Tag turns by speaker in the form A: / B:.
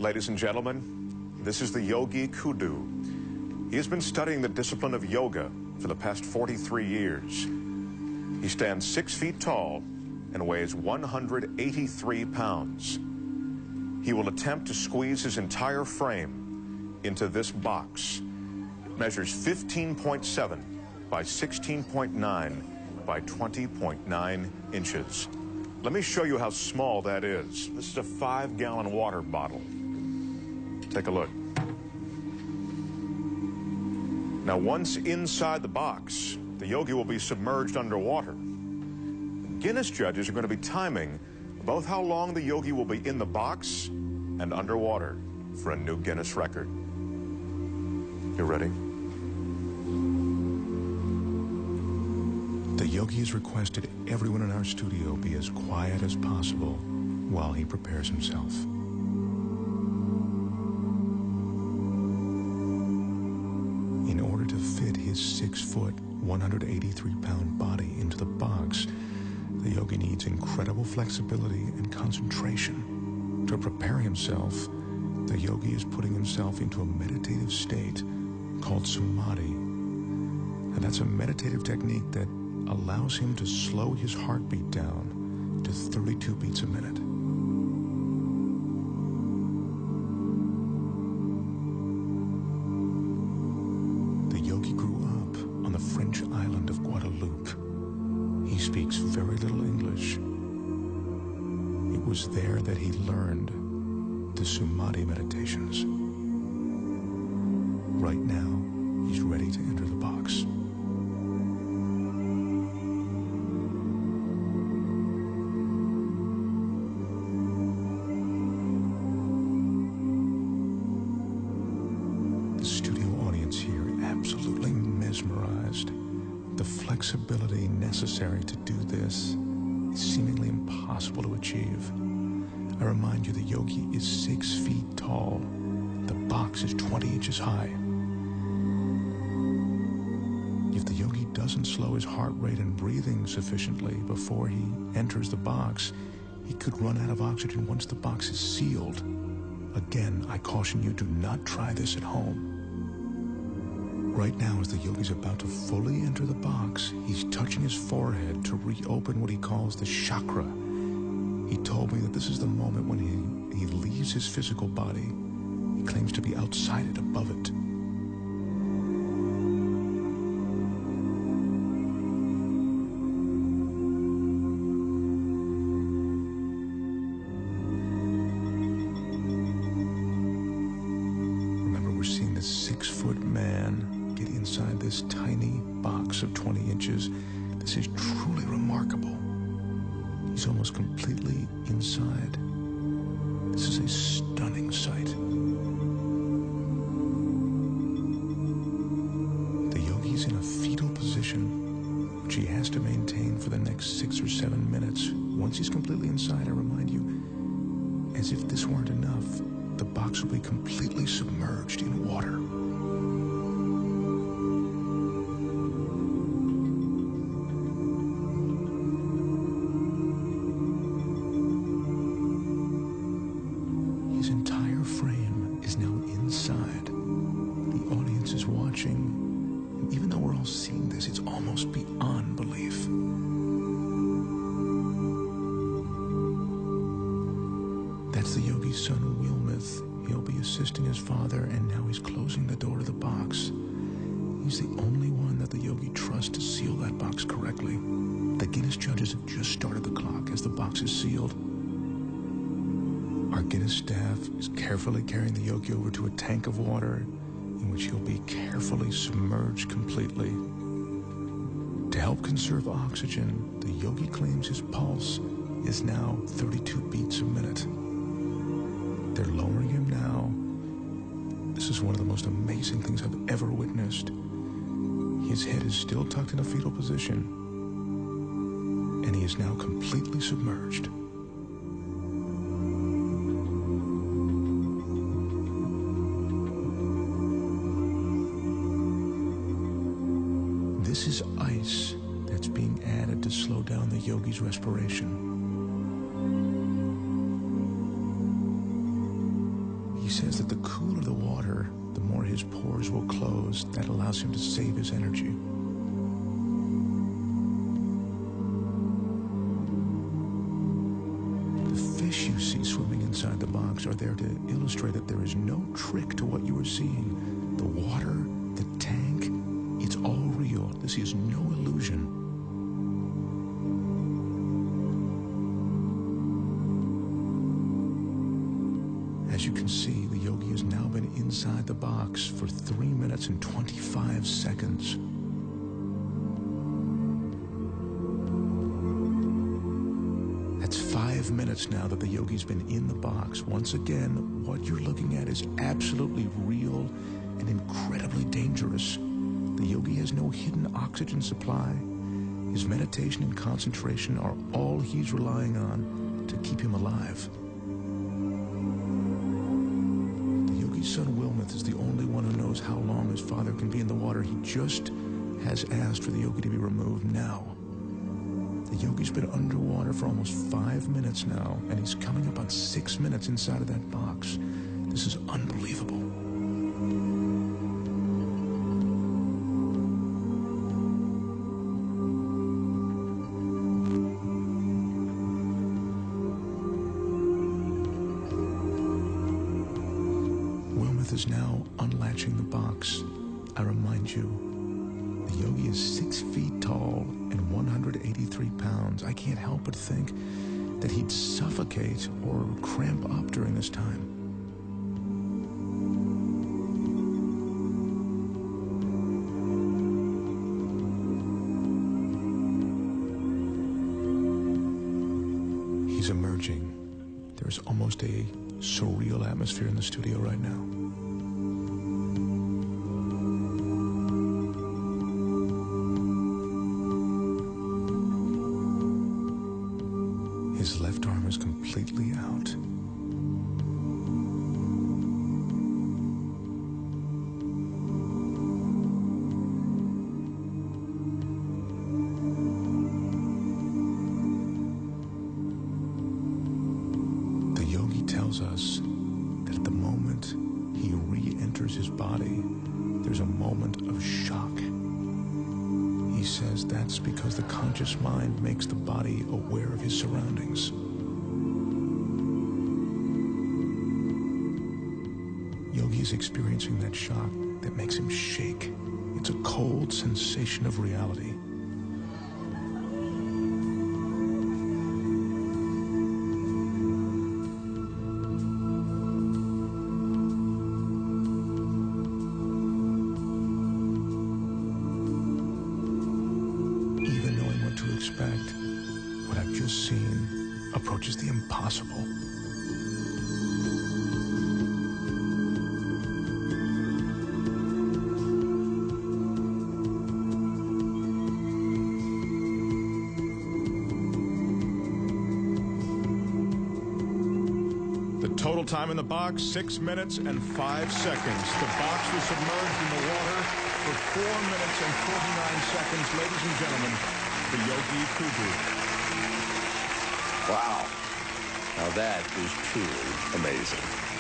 A: Ladies and gentlemen, this is the Yogi Kudu. He has been studying the discipline of yoga for the past 43 years. He stands 6 feet tall and weighs 183 pounds. He will attempt to squeeze his entire frame into this box. It measures 15.7 by 16.9 by 20.9 inches. Let me show you how small that is. This is a 5-gallon water bottle. Take a look. Now, once inside the box, the yogi will be submerged underwater. Guinness judges are going to be timing both how long the yogi will be in the box and underwater for a new Guinness record. You ready?
B: The yogi has requested everyone in our studio be as quiet as possible while he prepares himself. In order to fit his 6-foot, 183-pound body into the box, the yogi needs incredible flexibility and concentration. To prepare himself, the yogi is putting himself into a meditative state called samadhi. And that's a meditative technique that allows him to slow his heartbeat down to 32 beats a minute. The yogi grew up on the French island of Guadeloupe. He speaks very little English. It was there that he learned the Samadhi meditations. Right now, he's ready to enter the box. Absolutely mesmerized. The flexibility necessary to do this is seemingly impossible to achieve. I remind you, the yogi is 6 feet tall. The box is 20 inches high. If the yogi doesn't slow his heart rate and breathing sufficiently before he enters the box, he could run out of oxygen once the box is sealed. Again, I caution you, do not try this at home. Right now, as the yogi's about to fully enter the box, he's touching his forehead to reopen what he calls the chakra. He told me that this is the moment when he leaves his physical body. He claims to be outside it, above it. Remember, we're seeing this 6-foot man get inside this tiny box of 20 inches. This is truly remarkable. He's almost completely inside. This is a stunning sight. The yogi's in a fetal position, which he has to maintain for the next 6 or 7 minutes. Once he's completely inside, I remind you, as if this weren't enough, the box will be completely submerged in water. His entire frame is now inside. The audience is watching, and even though we're all seeing this, it's almost beyond belief. That's the yogi's son, Wilmeth. He'll be assisting his father, and now he's closing the door to the box. He's the only one that the yogi trusts to seal that box correctly. The Guinness judges have just started the clock as the box is sealed. Our Guinness staff is carefully carrying the yogi over to a tank of water in which he'll be carefully submerged completely. To help conserve oxygen, the yogi claims his pulse is now 32 beats a minute. They're lowering him now. This is one of the most amazing things I've ever witnessed. His head is still tucked in a fetal position, and he is now completely submerged. This is ice that's being added to slow down the yogi's respiration. He says that the cooler the water, the more his pores will close. That allows him to save his energy. The fish you see swimming inside the box are there to illustrate that there is no trick to what you are seeing. The water, the tank, it's all real. This is no illusion. As you can see, the yogi has now been inside the box for 3 minutes and 25 seconds. That's 5 minutes now that the yogi's been in the box. Once again, what you're looking at is absolutely real and incredibly dangerous. The yogi has no hidden oxygen supply. His meditation and concentration are all he's relying on to keep him alive. Son Wilmoth is the only one who knows how long his father can be in the water. He just has asked for the yogi to be removed now. The yogi's been underwater for almost 5 minutes now, and he's coming up on 6 minutes inside of that box. This is unbelievable. Is now unlatching the box. I remind you, the yogi is 6 feet tall and 183 pounds. I can't help but think that he'd suffocate or cramp up during this time. He's emerging. There's almost a surreal atmosphere in the studio right now. His left arm is completely out. The yogi tells us that at the moment he re-enters his body, there's a moment of shock. He says that's because the conscious mind makes the body aware of his surroundings. Yogi is experiencing that shock that makes him shake. It's a cold sensation of reality. Expect, what I've just seen approaches the impossible.
A: The total time in the box, 6 minutes and 5 seconds. The box was submerged in the water for 4 minutes and 49 seconds. Ladies and gentlemen, the Yogi Kudu.
C: Wow. Now that is truly amazing.